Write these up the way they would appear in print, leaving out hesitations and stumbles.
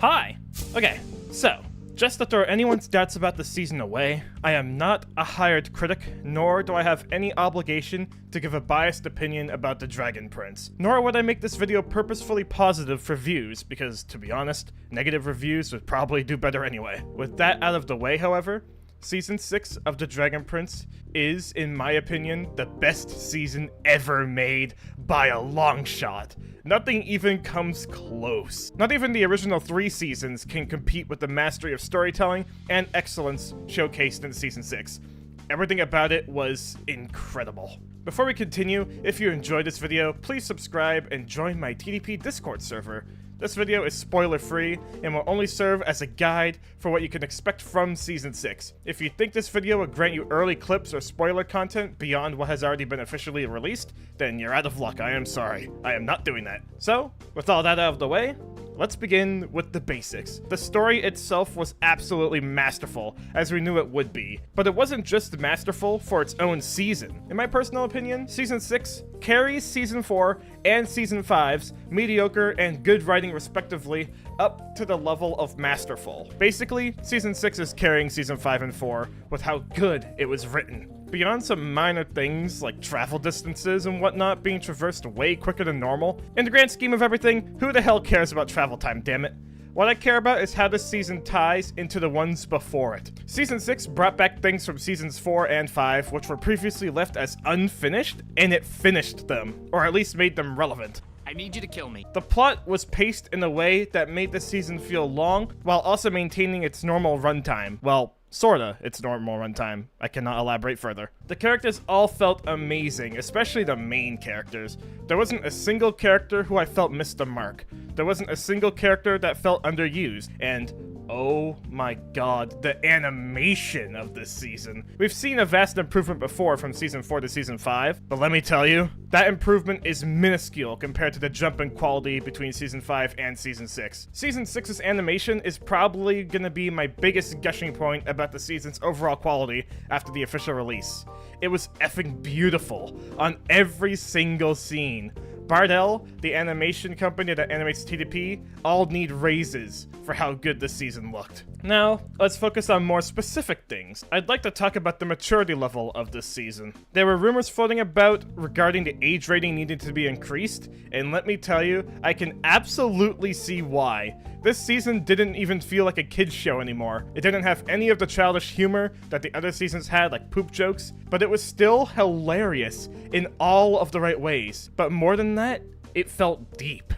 Hi! Okay, so, just to throw anyone's doubts about the season away, I am not a hired critic, nor do I have any obligation to give a biased opinion about the Dragon Prince. Nor would I make this video purposefully positive for views, because, to be honest, negative reviews would probably do better anyway. With that out of the way, however, Season 6 of The Dragon Prince is, in my opinion, the best season ever made by a long shot. Nothing even comes close. Not even the original 3 seasons can compete with the mastery of storytelling and excellence showcased in Season 6. Everything about it was incredible. Before we continue, if you enjoyed this video, please subscribe and join my TDP Discord server. This video is spoiler-free and will only serve as a guide for what you can expect from Season 6. If you think this video will grant you early clips or spoiler content beyond what has already been officially released, then you're out of luck. I am sorry. I am not doing that. So, with all that out of the way, let's begin with the basics. The story itself was absolutely masterful, as we knew it would be. But it wasn't just masterful for its own season. In my personal opinion, Season 6 carries Season 4 and Season 5's mediocre and good writing respectively up to the level of masterful. Basically, Season 6 is carrying Season 5 and 4 with how good it was written. Beyond some minor things like travel distances and whatnot being traversed way quicker than normal, in the grand scheme of everything, who the hell cares about travel time, damn it? What I care about is how this season ties into the ones before it. Season 6 brought back things from Seasons 4 and 5 which were previously left as unfinished, and it finished them, or at least made them relevant. I need you to kill me. The plot was paced in a way that made the season feel long, while also maintaining its normal runtime. Well, sorta, its normal runtime. I cannot elaborate further. The characters all felt amazing, especially the main characters. There wasn't a single character who I felt missed the mark. There wasn't a single character that felt underused, and oh my god, the animation of this season. We've seen a vast improvement before from Season 4 to Season 5, but let me tell you, that improvement is minuscule compared to the jump in quality between Season 5 and Season 6. Season 6's animation is probably gonna be my biggest gushing point about the season's overall quality after the official release. It was effing beautiful on every single scene. Bardell, the animation company that animates TDP, all need raises for how good this season looked. Now, let's focus on more specific things. I'd like to talk about the maturity level of this season. There were rumors floating about regarding the age rating needing to be increased, and let me tell you, I can absolutely see why. This season didn't even feel like a kid's show anymore. It didn't have any of the childish humor that the other seasons had, like poop jokes, but it was still hilarious in all of the right ways. But more than that, it felt deep.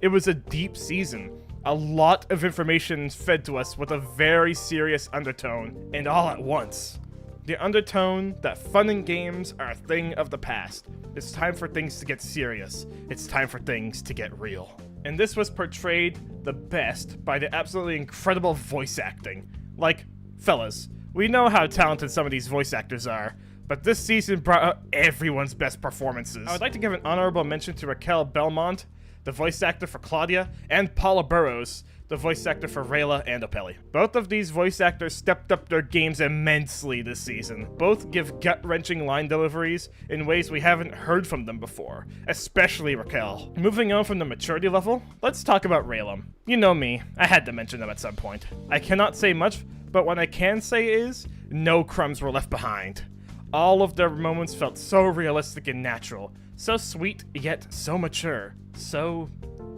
It was a deep season. A lot of information fed to us with a very serious undertone, and all at once. The undertone that fun and games are a thing of the past. It's time for things to get serious. It's time for things to get real. And this was portrayed the best by the absolutely incredible voice acting. Like, fellas, we know how talented some of these voice actors are, but this season brought out everyone's best performances. I would like to give an honorable mention to Raquel Belmont, the voice actor for Claudia, and Paula Burrows, the voice actor for Rayla and Callum. Both of these voice actors stepped up their games immensely this season. Both give gut-wrenching line deliveries in ways we haven't heard from them before, especially Raquel. Moving on from the maturity level, let's talk about Rayla. You know me, I had to mention them at some point. I cannot say much, but what I can say is, no crumbs were left behind. All of their moments felt so realistic and natural, so sweet yet so mature, so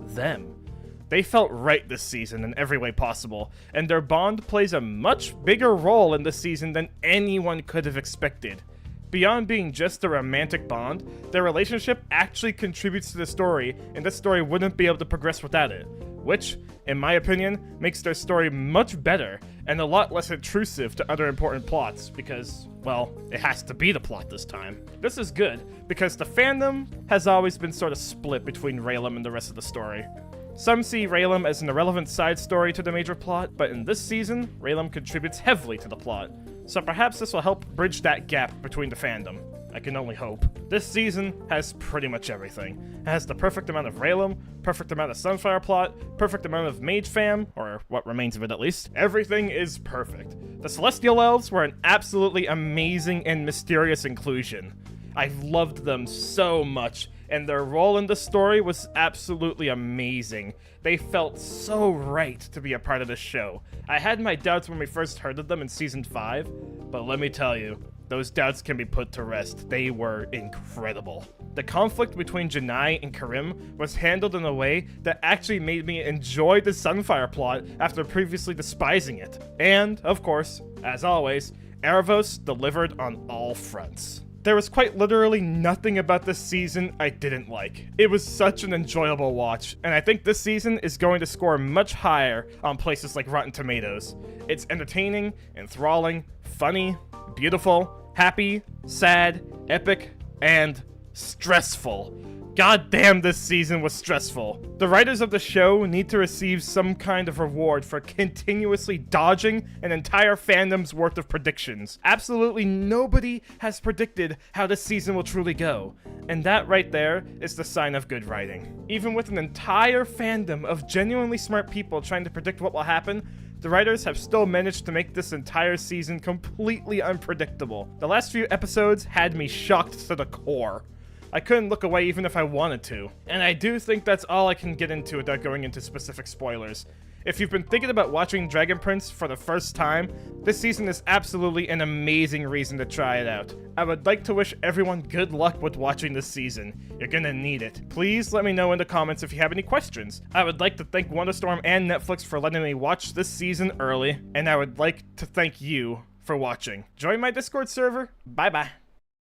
them. They felt right this season in every way possible, and their bond plays a much bigger role in this season than anyone could have expected. Beyond being just a romantic bond, their relationship actually contributes to the story, and this story wouldn't be able to progress without it. Which, in my opinion, makes their story much better and a lot less intrusive to other important plots because, well, it has to be the plot this time. This is good because the fandom has always been sort of split between Rayla and the rest of the story. Some see Rayla as an irrelevant side story to the major plot, but in this season, Rayla contributes heavily to the plot, so perhaps this will help bridge that gap between the fandom. I can only hope. This season has pretty much everything. It has the perfect amount of Rayla, perfect amount of Sunfire plot, perfect amount of Mage Fam, or what remains of it at least. Everything is perfect. The Celestial Elves were an absolutely amazing and mysterious inclusion. I've loved them so much, and their role in the story was absolutely amazing. They felt so right to be a part of the show. I had my doubts when we first heard of them in Season 5, but let me tell you, those doubts can be put to rest. They were incredible. The conflict between Janai and Karim was handled in a way that actually made me enjoy the Sunfire plot after previously despising it. And, of course, as always, Erebos delivered on all fronts. There was quite literally nothing about this season I didn't like. It was such an enjoyable watch, and I think this season is going to score much higher on places like Rotten Tomatoes. It's entertaining, enthralling, funny, beautiful, happy, sad, epic, and stressful. God damn, this season was stressful. The writers of the show need to receive some kind of reward for continuously dodging an entire fandom's worth of predictions. Absolutely nobody has predicted how this season will truly go, and that right there is the sign of good writing. Even with an entire fandom of genuinely smart people trying to predict what will happen, the writers have still managed to make this entire season completely unpredictable. The last few episodes had me shocked to the core. I couldn't look away even if I wanted to. And I do think that's all I can get into without going into specific spoilers. If you've been thinking about watching Dragon Prince for the first time, this season is absolutely an amazing reason to try it out. I would like to wish everyone good luck with watching this season. You're gonna need it. Please let me know in the comments if you have any questions. I would like to thank Wonderstorm and Netflix for letting me watch this season early, and I would like to thank you for watching. Join my Discord server. Bye bye.